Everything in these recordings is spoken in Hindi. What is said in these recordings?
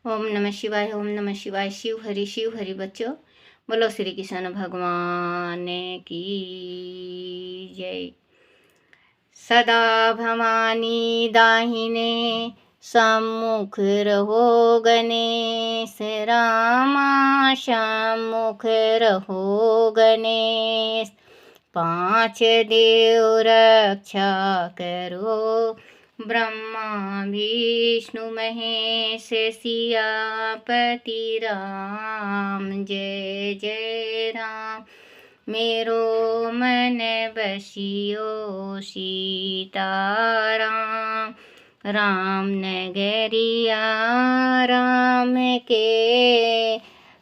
ओम नमः शिवाय, ओम नमः शिवाय। शिव हरि बच्चों। बोलो श्री कृष्ण भगवान की जय। सदा भवानी दाहिने सम्मुख रहो गणेश, रामा सम्मुख रहो गणेश। पांच देव रक्षा करो, ब्रह्मा विष्णु महेश सियापति राम। जय जय राम। मेरो मन बसियो सीताराम। राम नगरिया राम के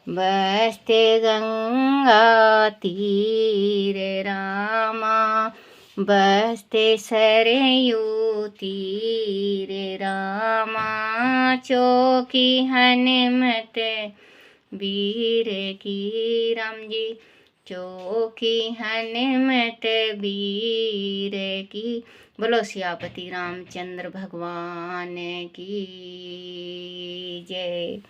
बसते गंगा तीर, रामा बसते सरयू तीर, रामा चौकी हनुमत वीर की। राम जी चौकी हनुमत वीर की। बोलो सियापति रामचंद्र भगवान की जय।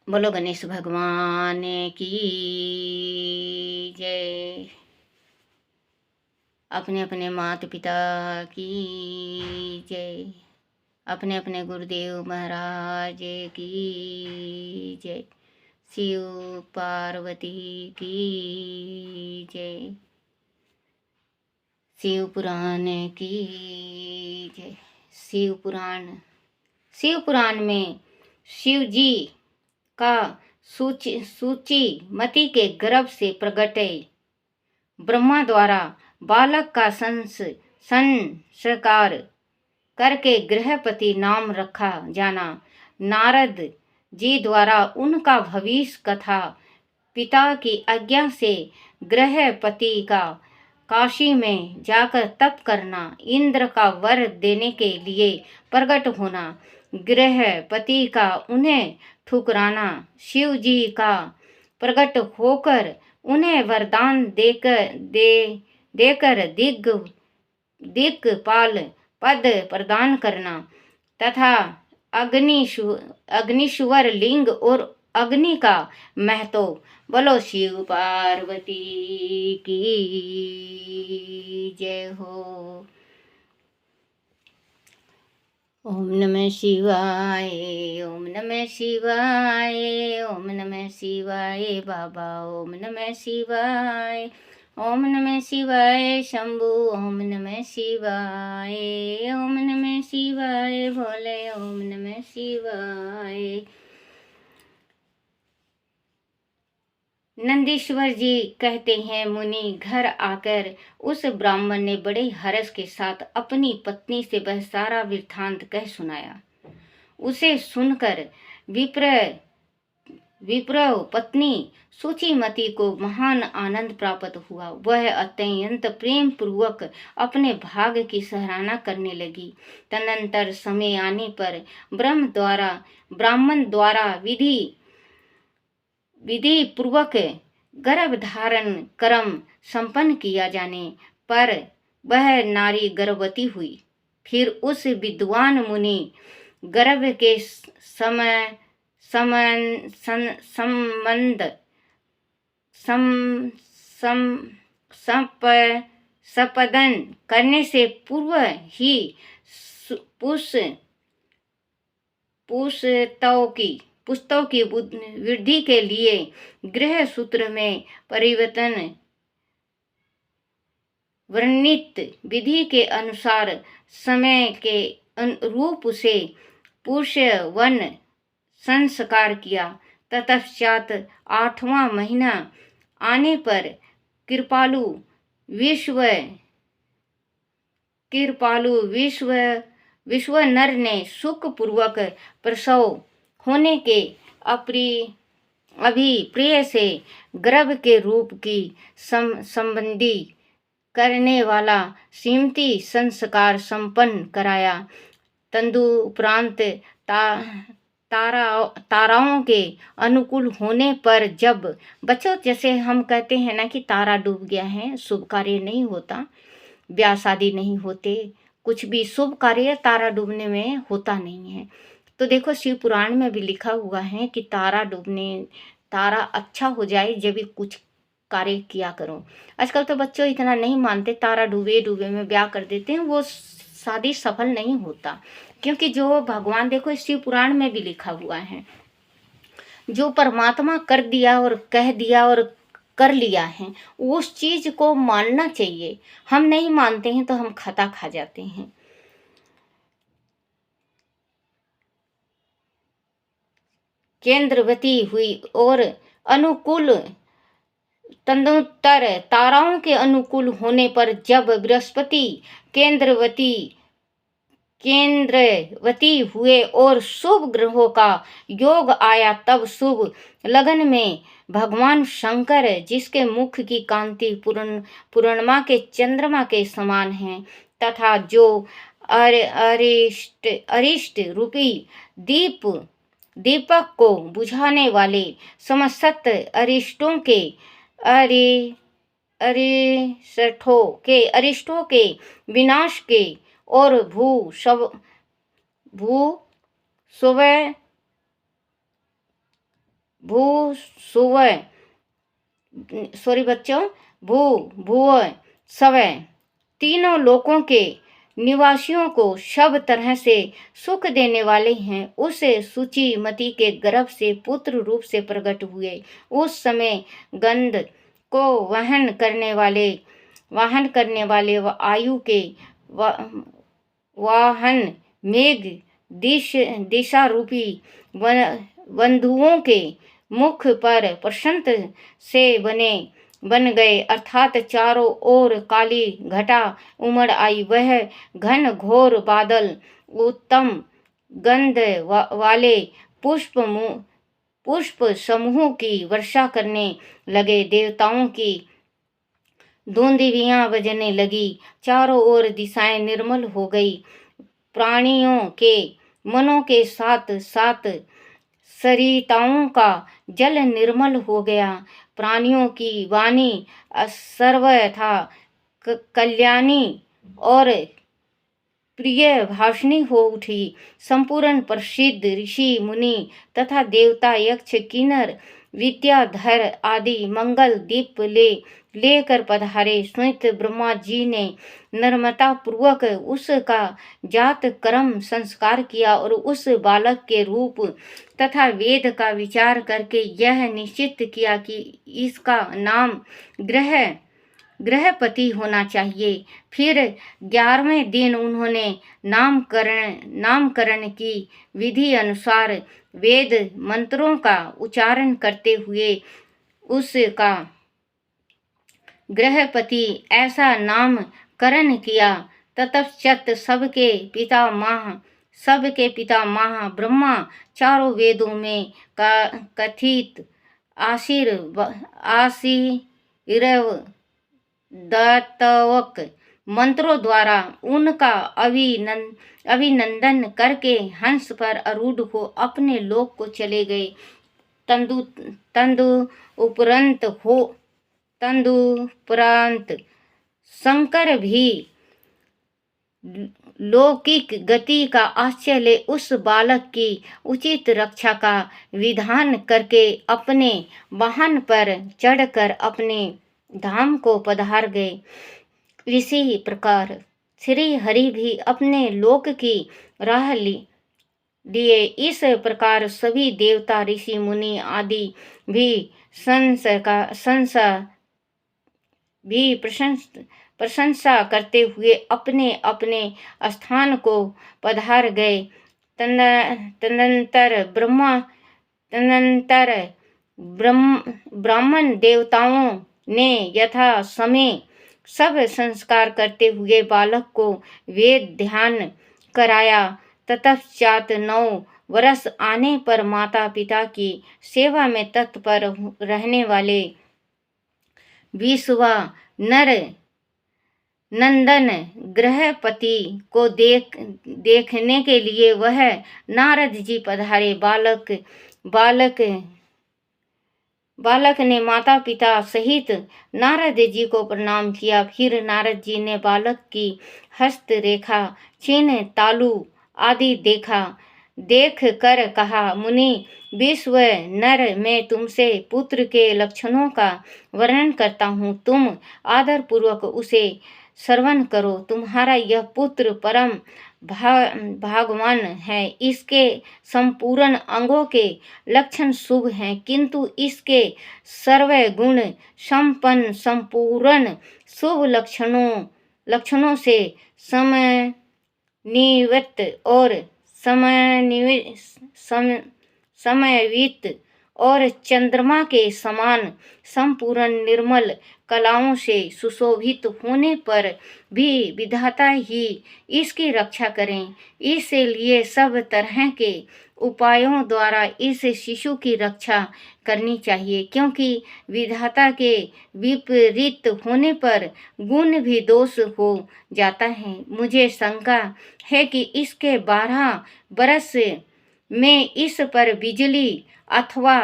बोलो गणेश भगवान की जय। अपने अपने माता पिता की जय। अपने अपने गुरुदेव महाराज की जय। शिव पार्वती की जय। शिव पुराण की जय। शिव पुराण में शिव जी का सूची मति के गर्भ से प्रगटे ब्रह्मा द्वारा बालक का संस्कार करके गृहपति नाम रखा जाना, नारद जी द्वारा उनका भविष्य कथा, पिता की आज्ञा से गृहपति का काशी में जाकर तप करना, इंद्र का वर देने के लिए प्रकट होना, गृहपति का उन्हें ठुकराना, शिव जी का प्रकट होकर उन्हें वरदान देकर दिक्पाल पद प्रदान करना तथा अग्निश्वर लिंग और अग्नि का महत्व। बोलो शिव पार्वती की जय हो। ओम नमः शिवाय, ओम नमः शिवाय, ओम नमः शिवाय बाबा, ओम नमः शिवाय, ओम नमः शिवाय शंभु, ओम नमः शिवाय, ओम नमः शिवाय भोले, ओम नमः शिवाय। नंदीश्वर जी कहते हैं, मुनि घर आकर उस ब्राह्मण ने बड़े हर्ष के साथ अपनी पत्नी से वह सारा वृत्तांत कह सुनाया। उसे सुनकर विप्र पत्नी सूचिमती को महान आनंद प्राप्त हुआ। वह अत्यंत प्रेम पूर्वक अपने भाग्य की सराहना करने लगी। तदनंतर समय आने पर ब्राह्मण द्वारा विधि पूर्वक गर्भ धारण कर्म संपन्न किया जाने पर वह नारी गर्भवती हुई। फिर उस विद्वान मुनि गर्भ के संपादन करने से पूर्व ही पुस्तों की वृद्धि के लिए गृह सूत्र में परिवर्तन वर्णित विधि के अनुसार समय के अनुरूप से पुरुष वन संस्कार किया। तत्पश्चात 8वां महीना आने पर कृपालु विश्व नर ने सुख पूर्वक प्रसव होने के अभिप्राय से गर्भ के रूप की संबंधी करने वाला सीमती संस्कार संपन्न कराया। तदुपरांत ताराओं के अनुकूल होने पर जब बच्चों, जैसे हम कहते हैं ना कि तारा डूब गया है, शुभ कार्य नहीं होता, ब्याह शादी नहीं होते, कुछ भी शुभ कार्य तारा डूबने में होता नहीं है। तो देखो शिव पुराण में भी लिखा हुआ है कि तारा अच्छा हो जाए जब भी कुछ कार्य किया करो। आजकल तो बच्चों इतना नहीं मानते, तारा डूबे डूबे में ब्याह कर देते हैं, वो शादी सफल नहीं होता। क्योंकि जो भगवान, देखो शिव पुराण में भी लिखा हुआ है, जो परमात्मा कर दिया और कह दिया और कर लिया है, उस चीज को मानना चाहिए। हम नहीं मानते हैं तो हम खता खा जाते हैं। केंद्रवती हुई और अनुकूल, तदुत्तर ताराओं के अनुकूल होने पर जब बृहस्पति केंद्रवती हुए और शुभ ग्रहों का योग आया, तब शुभ लगन में भगवान शंकर, जिसके मुख की कांति पूर्णिमा के चंद्रमा के समान है, तथा जो अरिष्ट रूपी दीपक को बुझाने वाले समस्त अरिष्टों के विनाश के और भू स्वय तीनों लोकों के निवासियों को सब तरह से सुख देने वाले हैं, उस शुचिमती के गर्भ से पुत्र रूप से प्रकट हुए। उस समय गंध को वहन करने वाले व आयु के वाहन मेघ दिशा रूपी बंधुओं के मुख पर प्रशांत से बन गए, अर्थात चारों ओर काली घटा उमड़ आई। वह घन घोर बादल उत्तम गंध वाले पुष्प समूह की वर्षा करने लगे। देवताओं की धुंधियां बजने लगी, चारों ओर दिशाएं निर्मल हो गई। प्राणियों के मनों के साथ साथ सरिताओं का जल निर्मल हो गया। प्राणियों की वाणी सर्वथा कल्याणी और प्रिय भाषणी हो उठी। संपूर्ण प्रसिद्ध ऋषि मुनि तथा देवता यक्ष किन्नर विद्याधर आदि मंगल दीप लेकर पधारे। स्वयं ब्रह्मा जी ने नम्रता पूर्वक उसका जात कर्म संस्कार किया और उस बालक के रूप तथा वेद का विचार करके यह निश्चित किया कि इसका नाम ग्रहपति होना चाहिए। फिर 11वें दिन उन्होंने नामकरण की विधि अनुसार वेद मंत्रों का उच्चारण करते हुए उसका ग्रहपति ऐसा नामकरण किया। ततपश्चात सबके पितामह ब्रह्मा चारों वेदों में कथित आशीर्वादात्मक मंत्रों द्वारा उनका अभिनंदन करके हंस पर आरूढ़ हो अपने लोक को चले गए। तदुपरांत शंकर भी लौकिक गति का आश्चर्य उस बालक की उचित रक्षा का विधान करके अपने वाहन पर चढ़कर अपने धाम को पधार गए। इसी प्रकार श्री हरि भी अपने लोक की राह लिए। इस प्रकार सभी देवता ऋषि मुनि आदि भी प्रशंसा करते हुए अपने अपने स्थान को पधार गए। तदनंतर ब्राह्मण देवताओं ने यथा समय सब संस्कार करते हुए बालक को वेद ध्यान कराया। तत्पश्चात 9 वर्ष आने पर माता पिता की सेवा में तत्पर रहने वाले विश्वा नंदन ग्रहपति को देखने के लिए वह नारद जी पधारे। बालक ने माता पिता सहित नारद जी को प्रणाम किया। फिर नारद जी ने बालक की हस्त रेखा, चिन्ह, तालु आदि देख कर कहा, मुनि विश्व नर, मैं तुमसे पुत्र के लक्षणों का वर्णन करता हूँ, तुम आदर पूर्वक उसे श्रवण करो। तुम्हारा यह पुत्र परम भागवान है। इसके संपूर्ण अंगों के लक्षण शुभ हैं, किंतु इसके सर्व गुण संपन्न संपूर्ण शुभ लक्षणों से समन्वित और समन्वित और चंद्रमा के समान संपूर्ण निर्मल कलाओं से सुशोभित होने पर भी विधाता ही इसकी रक्षा करें। इसलिए सब तरह के उपायों द्वारा इस शिशु की रक्षा करनी चाहिए, क्योंकि विधाता के विपरीत होने पर गुण भी दोष हो जाता है। मुझे शंका है कि इसके 12 बरस में इस पर बिजली अथवा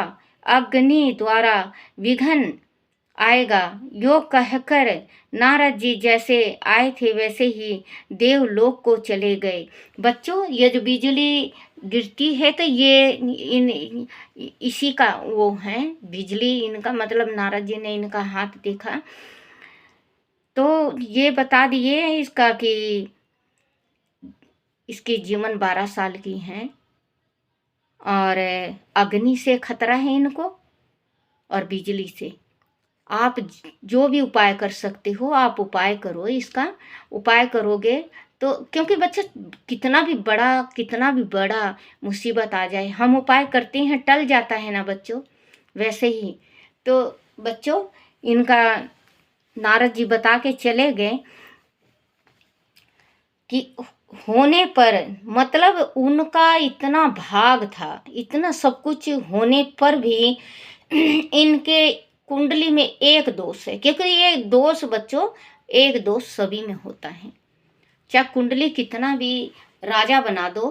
अग्नि द्वारा विघ्न आएगा। यो कहकर नारद जी जैसे आए थे वैसे ही देवलोक को चले गए। बच्चों, ये जो बिजली गिरती है तो ये इसी का वो है, बिजली इनका मतलब नारद जी ने इनका हाथ देखा तो ये बता दिए इसका कि इसकी जीवन 12 साल की है और अग्नि से खतरा है इनको और बिजली से। आप जो भी उपाय कर सकते हो आप उपाय करो, इसका उपाय करोगे तो, क्योंकि बच्चे कितना भी बड़ा मुसीबत आ जाए हम उपाय करते हैं टल जाता है ना बच्चों, वैसे ही। तो बच्चों, इनका नारद जी बता के चले गए कि होने पर मतलब उनका इतना भाग था, इतना सब कुछ होने पर भी इनके कुंडली में एक दोष है, क्योंकि ये दोष बच्चों एक दोष सभी में होता है। चाहे कुंडली कितना भी राजा बना दो,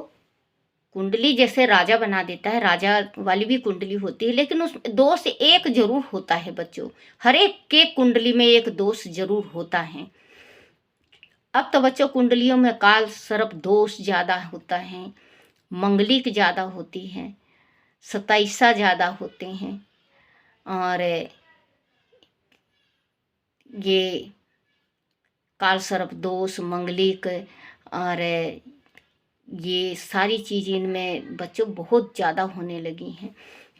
कुंडली जैसे राजा बना देता है, राजा वाली भी कुंडली होती है, लेकिन उस दोष एक जरूर होता है बच्चों, हर एक के कुंडली में एक दोष जरूर होता है। अब तो बच्चों कुंडलियों में काल सर्प दोष ज़्यादा होता है, मंगलिक ज़्यादा होती है, 27 ज़्यादा होते हैं और ये काल सर्प दोष, मंगलिक और ये सारी चीज़ इनमें बच्चों बहुत ज़्यादा होने लगी हैं।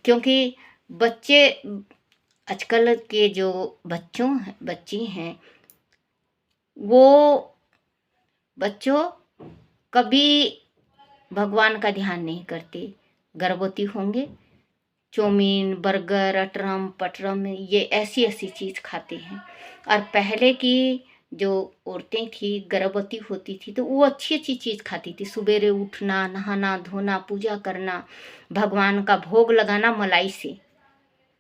क्योंकि बच्चे आजकल के जो बच्ची हैं वो बच्चों कभी भगवान का ध्यान नहीं करते, गर्भवती होंगे चौमीन, बर्गर, अटरम पटरम ये ऐसी चीज़ खाते हैं। और पहले की जो औरतें थी गर्भवती होती थी तो वो अच्छी चीज़ खाती थी, सवेरे उठना, नहाना धोना, पूजा करना, भगवान का भोग लगाना मलाई से,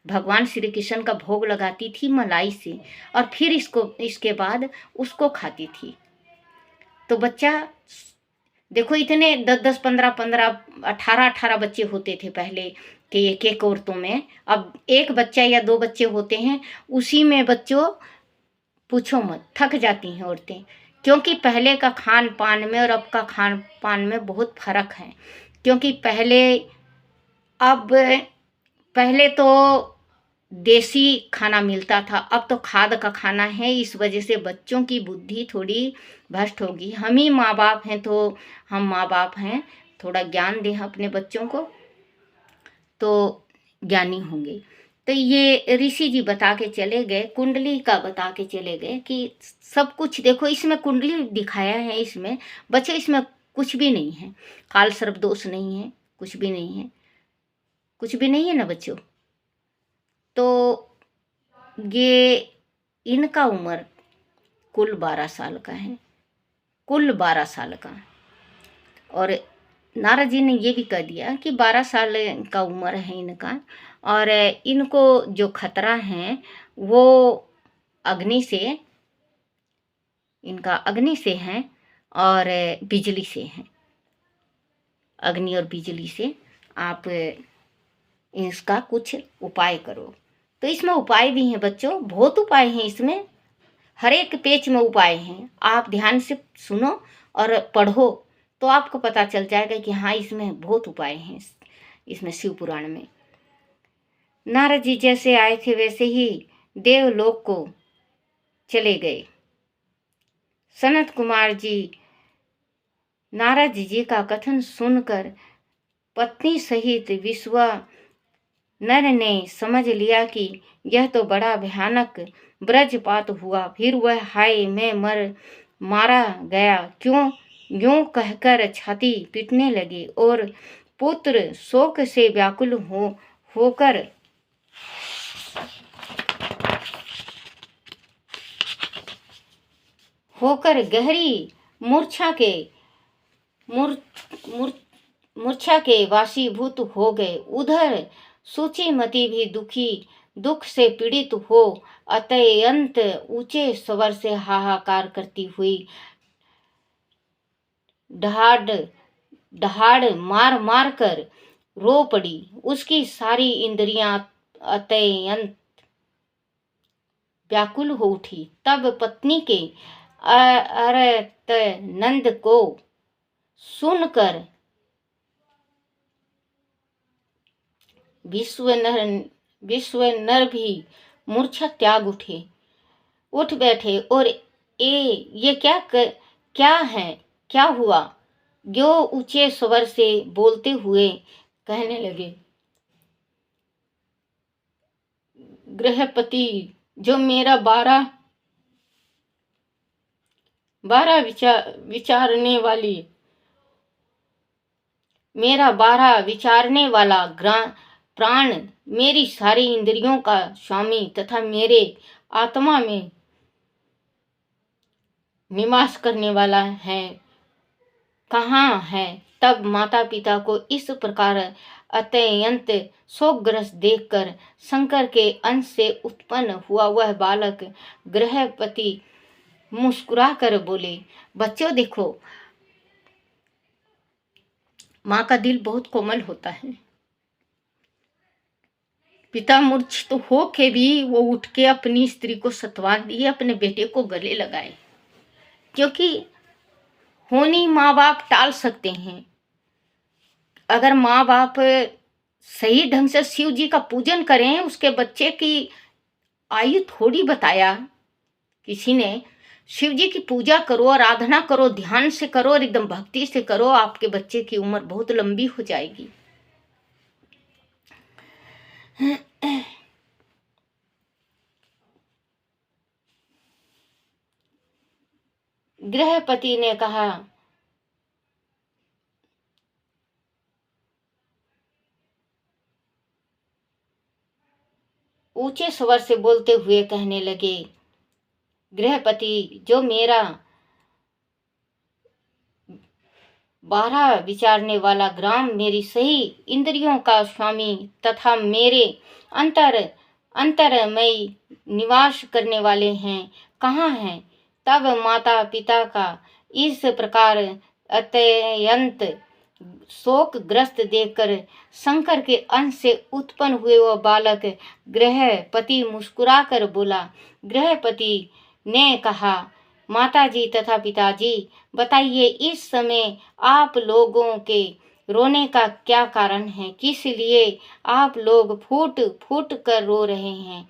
भगवान श्री कृष्ण का भोग लगाती थी मलाई से और फिर इसके बाद उसको खाती थी। तो बच्चा देखो इतने 10-10, 15-15, 18-18 बच्चे होते थे पहले के एक औरतों में, अब एक बच्चा या 2 बच्चे होते हैं, उसी में बच्चों पूछो मत, थक जाती हैं औरतें। क्योंकि पहले का खान पान में और अब का खान पान में बहुत फर्क है। क्योंकि पहले तो देसी खाना मिलता था, अब तो खाद का खाना है, इस वजह से बच्चों की बुद्धि थोड़ी भ्रष्ट होगी। हम ही माँ बाप हैं तो हम माँ बाप हैं, थोड़ा ज्ञान दें अपने बच्चों को तो ज्ञानी होंगे। तो ये ऋषि जी बता के चले गए, कुंडली का बता के चले गए कि सब कुछ देखो इसमें कुंडली दिखाया है, इसमें बच्चे इसमें कुछ भी नहीं है, काल सर्प दोष नहीं है, कुछ भी नहीं है, कुछ भी नहीं है ना बच्चों। तो ये इनका उम्र कुल 12 साल का है, कुल 12 साल का। और नारद जी ने ये भी कह दिया कि 12 साल का उम्र है इनका और इनको जो खतरा है वो अग्नि से, इनका अग्नि से है और बिजली से है। अग्नि और बिजली से आप इसका कुछ उपाय करो। तो इसमें उपाय भी हैं बच्चों, बहुत उपाय हैं इसमें, हर एक पेज में उपाय हैं। आप ध्यान से सुनो और पढ़ो तो आपको पता चल जाएगा कि हाँ इसमें बहुत उपाय हैं इसमें शिव पुराण में। नारद जी जैसे आए थे वैसे ही देवलोक को चले गए। सनत कुमार जी नारद जी का कथन सुनकर पत्नी सहित विश्व नर ने समझ लिया कि यह तो बड़ा भयानक ब्रजपात हुआ। फिर वह हाय मैं मारा गया क्यों यूं कहकर छाती पीटने लगे और पुत्र शोक से व्याकुल होकर गहरी मूर्छा के वाशीभूत हो गए। उधर सूचीमती भी दुख से पीड़ित हो अत्यंत ऊंचे स्वर से हाहाकार करती हुई ढाड़ मार मार कर रो पड़ी। उसकी सारी इंद्रियां अत्यंत व्याकुल हो उठी। तब पत्नी के अरतनंद को सुनकर विश्व नर भी मूर्छा त्याग उठ बैठे और ये क्या है, क्या हुआ, जो ऊंचे स्वर से बोलते हुए कहने लगे, गृहपति जो मेरा बारह विचारने वाला प्राण मेरी सारी इंद्रियों का स्वामी तथा मेरे आत्मा में निवास करने वाला है, कहाँ है। तब माता पिता को इस प्रकार अत्यंत शोकग्रस्त देखकर शंकर के अंश से उत्पन्न हुआ वह बालक गृहपति मुस्कुरा कर बोले, बच्चों देखो माँ का दिल बहुत कोमल होता है। पिता मूर्छित तो हो के भी वो उठ के अपनी स्त्री को सत्वा दिए, अपने बेटे को गले लगाए, क्योंकि होनी माँ बाप टाल सकते हैं। अगर माँ बाप सही ढंग से शिव जी का पूजन करें, उसके बच्चे की आयु थोड़ी बताया किसी ने, शिव जी की पूजा करो, आराधना करो, ध्यान से करो और एकदम भक्ति से करो, आपके बच्चे की उम्र बहुत लंबी हो जाएगी। गृहपति ने कहा, ऊंचे स्वर से बोलते हुए कहने लगे, गृहपति जो मेरा 12 विचारने वाला ग्राम मेरी सही इंद्रियों का स्वामी तथा मेरे अंतरमय निवास करने वाले हैं, कहाँ हैं। तब माता पिता का इस प्रकार अत्यंत शोकग्रस्त देखकर शंकर के अंश से उत्पन्न हुए वह बालक गृहपति मुस्कुराकर बोला। गृहपति ने कहा, माताजी तथा पिताजी बताइए इस समय आप लोगों के रोने का क्या कारण है, किस लिए आप लोग फूट फूट कर रो रहे हैं,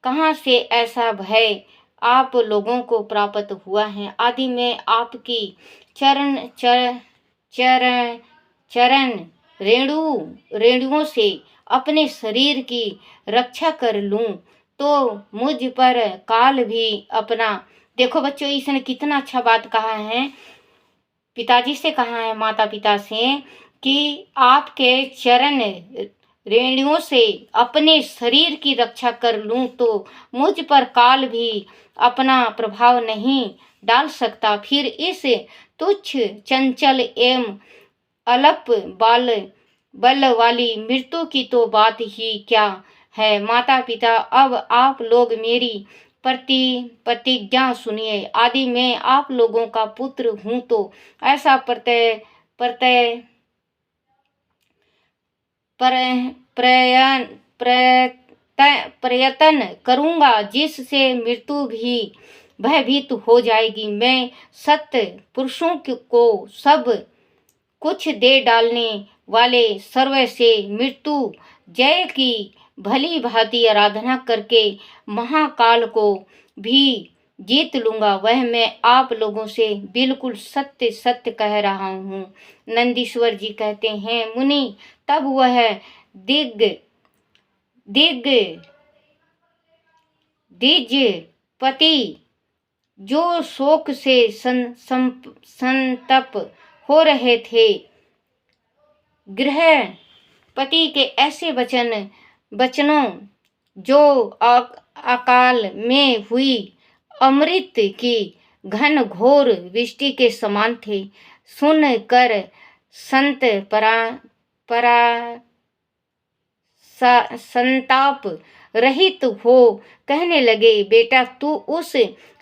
कहाँ से ऐसा भय आप लोगों को प्राप्त हुआ है। आदि में आपकी चरण रेणुओं से अपने शरीर की रक्षा कर लूं तो मुझ पर काल भी अपना। देखो बच्चों, इसने कितना अच्छा बात कहा है, पिताजी से कहा है, माता पिता से, कि आपके चरण रेणुओं से अपने शरीर की रक्षा कर लूं तो मुझ पर काल भी अपना प्रभाव नहीं डाल सकता। फिर इस तुच्छ चंचल एवं अल्प बल वाली मृत्यु की तो बात ही क्या है। माता पिता अब आप लोग मेरी प्रतिज्ञा सुनिए। आदि मैं आप लोगों का पुत्र हूं तो ऐसा प्रयत्न करूँगा जिससे मृत्यु भी भयभीत हो जाएगी। मैं सत्य पुरुषों को सब कुछ दे डालने वाले सर्व से मृत्यु जय की भली भांति आराधना करके महाकाल को भी जीत लूंगा। वह मैं आप लोगों से बिल्कुल सत्य सत्य कह रहा हूँ। नंदीश्वर जी कहते हैं, मुनि तब वह दिग दिग द्विजपति जो शोक से संतप हो रहे थे, गृहपति के ऐसे वचनों जो अकाल में हुई अमृत की घन घोर वृष्टि के समान थे, सुन कर संत संताप रहित हो कहने लगे, बेटा तू उस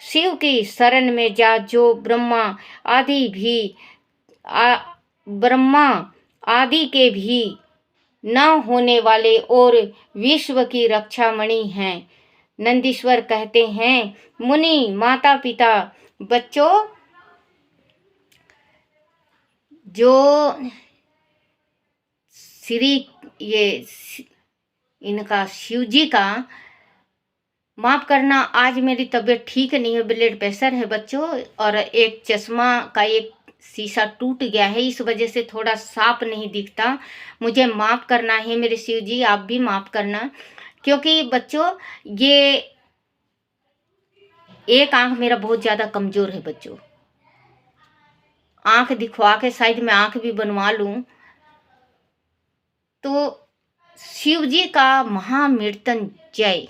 शिव की शरण में जा जो ब्रह्मा आदि के भी न होने वाले और विश्व की रक्षा मणि हैं। नंदीश्वर कहते हैं, मुनि माता पिता बच्चों, जो इनका शिव जी का माफ करना, आज मेरी तबीयत ठीक नहीं है, ब्लड प्रेशर है बच्चों, और एक चश्मा का एक शीशा टूट गया है, इस वजह से थोड़ा साफ नहीं दिखता। मुझे माफ करना है मेरे शिव जी, आप भी माफ करना। क्योंकि बच्चों ये एक आंख मेरा बहुत ज़्यादा कमज़ोर है बच्चों, आंख दिखवा के शायद मैं आंख भी बनवा लूँ। तो शिव जी का महामृत्युंजय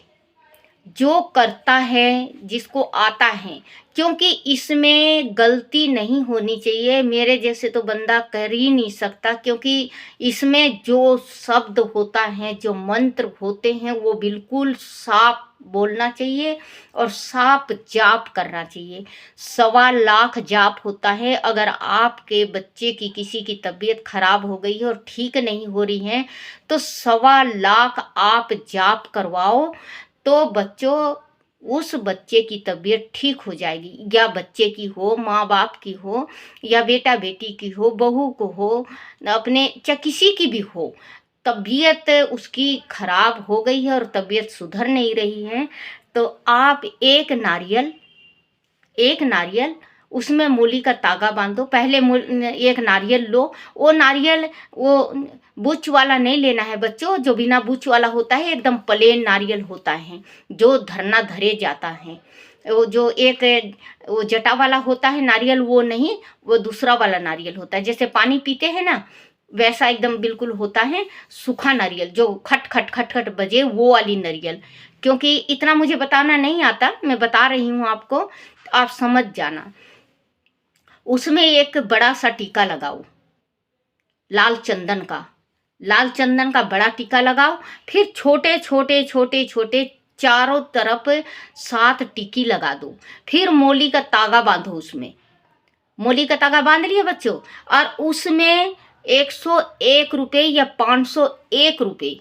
जो करता है, जिसको आता है, क्योंकि इसमें गलती नहीं होनी चाहिए, मेरे जैसे तो बंदा कर ही नहीं सकता, क्योंकि इसमें जो शब्द होता है, जो मंत्र होते हैं, वो बिल्कुल साफ बोलना चाहिए और साफ जाप करना चाहिए। 1.25 लाख जाप होता है। अगर आपके बच्चे की किसी की तबीयत खराब हो गई है और ठीक नहीं हो रही है, तो 1.25 लाख आप जाप करवाओ, तो बच्चों उस बच्चे की तबीयत ठीक हो जाएगी। या बच्चे की हो, माँ बाप की हो, या बेटा बेटी की हो, बहू को हो, अपने चाहे किसी की भी हो, तबीयत उसकी खराब हो गई है और तबीयत सुधर नहीं रही है, तो आप एक नारियल उसमें मूली का तागा बांधो। पहले एक नारियल लो, वो नारियल वो बुच वाला नहीं लेना है बच्चों, जो बिना बुच वाला होता है, एकदम प्लेन नारियल होता है, जो धरना धरे जाता है। वो जो एक वो जटा वाला होता है नारियल, वो नहीं, वो दूसरा वाला नारियल होता है, जैसे पानी पीते हैं ना, वैसा एकदम बिल्कुल होता है सूखा नारियल, जो खट खट खट खट बजे, वो वाली नारियल। क्योंकि इतना मुझे बताना नहीं आता, मैं बता रही हूँ आपको, आप समझ जाना। उसमें एक बड़ा सा टीका लगाओ, लाल चंदन का बड़ा टीका लगाओ। फिर छोटे छोटे छोटे छोटे चारों तरफ 7 टिक्की लगा दो। फिर मोली का तागा बांधो, उसमें मोली का तागा बांध लिया बच्चों, और उसमें 101 रुपये या 501 रुपये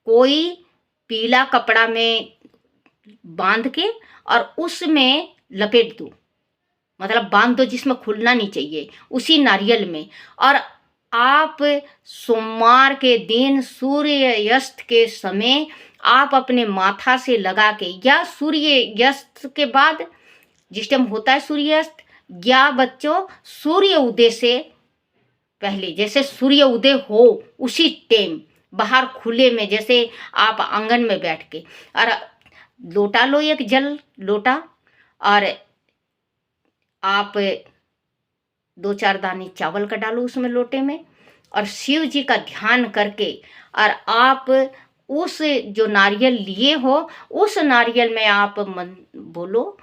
कोई पीला कपड़ा में बांध के और उसमें लपेट दो, मतलब बांध दो, जिसमें खुलना नहीं चाहिए, उसी नारियल में। और आप सोमवार के दिन सूर्यास्त के समय आप अपने माथा से लगा के, या सूर्यास्त के बाद, जिस टाइम होता है सूर्यास्त, या बच्चों सूर्य उदय से पहले, जैसे सूर्य उदय हो उसी टाइम बाहर खुले में, जैसे आप आंगन में बैठ के, और लोटा लो, एक जल लोटा, और आप 2-4 दाने चावल का डालो उसमें लोटे में, और शिव जी का ध्यान करके, और आप उस जो नारियल लिए हो, उस नारियल में आप मन बोलो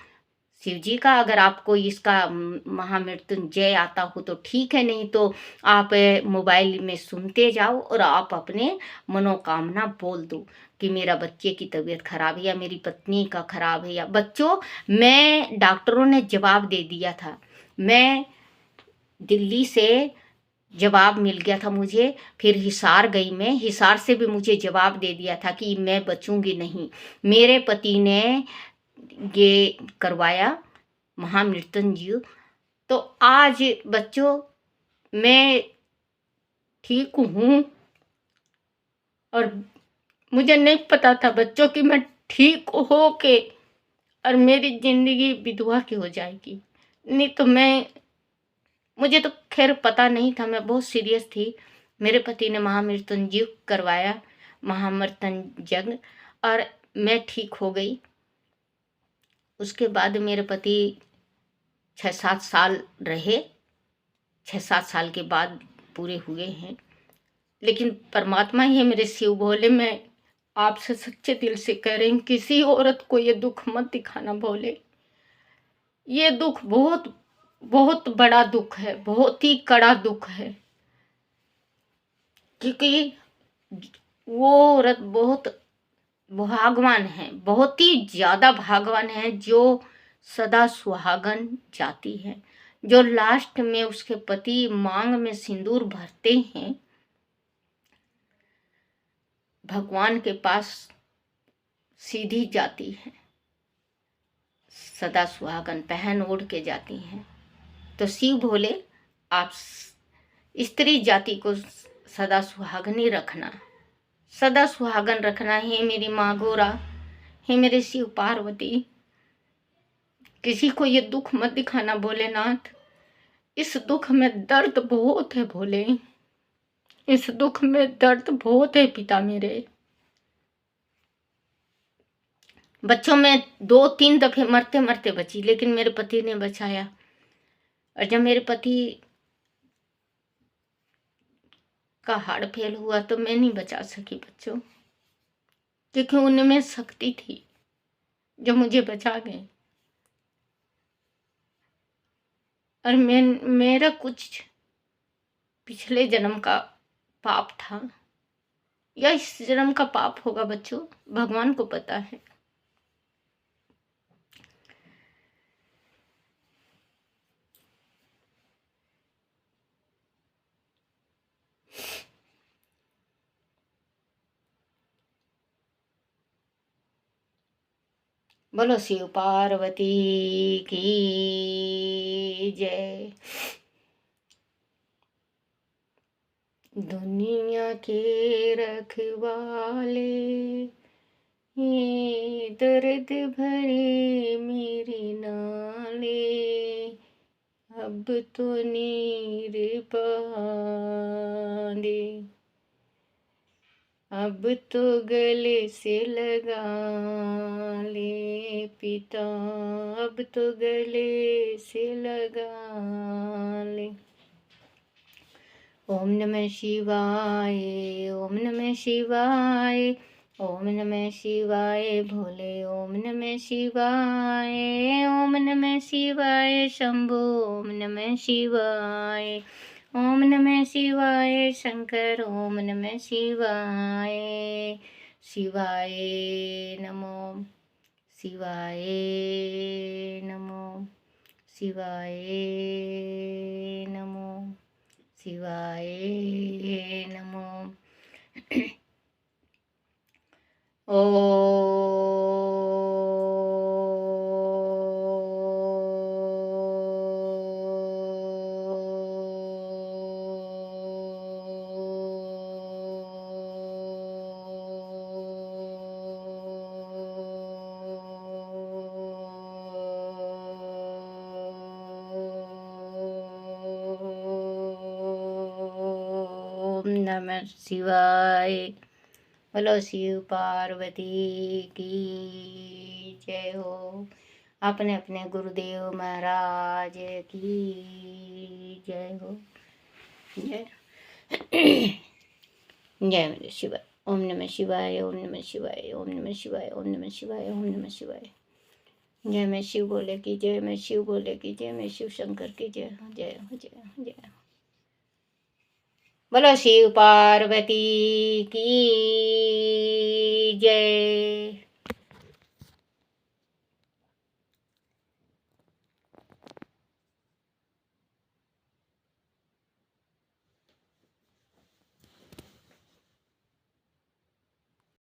शिव जी का। अगर आपको इसका महामृत्युंजय आता हो तो ठीक है, नहीं तो आप मोबाइल में सुनते जाओ और आप अपने मनोकामना बोल दो कि मेरा बच्चे की तबीयत खराब है, या मेरी पत्नी का खराब है। या बच्चों, मैं डॉक्टरों ने जवाब दे दिया था, मैं दिल्ली से जवाब मिल गया था मुझे। फिर हिसार गई मैं, हिसार से भी मुझे जवाब दे दिया था कि मैं बचूंगी नहीं। मेरे पति ने ये करवाया महामृत्युंजय। तो आज बच्चों मैं ठीक हूँ, और मुझे नहीं पता था बच्चों कि मैं ठीक हो के और मेरी जिंदगी विधवा की हो जाएगी। नहीं तो मुझे तो खैर पता नहीं था, मैं बहुत सीरियस थी। मेरे पति ने महामृत्युंजय करवाया, महामृत्युंजय, और मैं ठीक हो गई। उसके बाद मेरे पति 6-7 साल रहे, 6-7 साल के बाद पूरे हुए हैं। लेकिन परमात्मा ही है मेरे शिव भोले। मैं आपसे सच्चे दिल से कह रही हूँ, किसी औरत को ये दुख मत दिखाना भोले। ये दुख बहुत बहुत बड़ा दुख है, बहुत ही कड़ा दुख है। क्योंकि वो औरत बहुत भागवान है, बहुत ही ज्यादा भागवान है, जो सदा सुहागन जाती है, जो लास्ट में उसके पति मांग में सिंदूर भरते हैं, भगवान के पास सीधी जाती है, सदा सुहागन पहन ओढ़ के जाती हैं। तो शिव भोले आप स्त्री जाति को सदा सुहागनी रखना, सदा सुहागन रखना। हे मेरी माँ गोरा, हे मेरे शिव पार्वती, किसी को ये दुख मत दिखाना भोलेनाथ। इस दुख में दर्द बहुत है भोले, इस दुख में दर्द बहुत है पिता मेरे। बच्चों में 2-3 दफे मरते मरते बची, लेकिन मेरे पति ने बचाया। और जब मेरे पति का हार्ट फेल हुआ तो मैं नहीं बचा सकी बच्चों, क्योंकि उनमें शक्ति थी जो मुझे बचा गए। और मेरा कुछ पिछले जन्म का पाप था, या इस जन्म का पाप होगा बच्चों, भगवान को पता है। बोलो शिव पार्वती की जय। दुनिया के रखवाले, ये दर्द भरे मेरी नाले, अब तो नीर बहाने, अब तो गले से लगा ले पिता, अब तो गले से लगा ले। ओम नमः शिवाय, ओम नमः शिवाय, ओम नमः शिवाय भोले, ओम नमः शिवाय, ओम नमः शिवाय शंभो, ओम नमः शिवाय, ओम नमः शिवाय शंकर, ओम नमः शिवाय। शिवाय नमो, शिवाय नमो, शिवाय नमो, शिवाय नमो। ओम नमः शिवाय। बोलो शिव पार्वती की जय हो। अपने अपने गुरुदेव महाराज की जय हो। जय जय मेरे शिवाय। ओम नमः शिवाय, ओम नमः शिवाय, ओम नमः शिवाय, ओम नमः शिवाय, ओम नमः शिवाय। जय मैं शिव बोले की जय, मैं शिव बोले की जय, मैं शिव शंकर की जय हो, जय हो, जय हो, जय हो। बोलो शिव पार्वती की जय।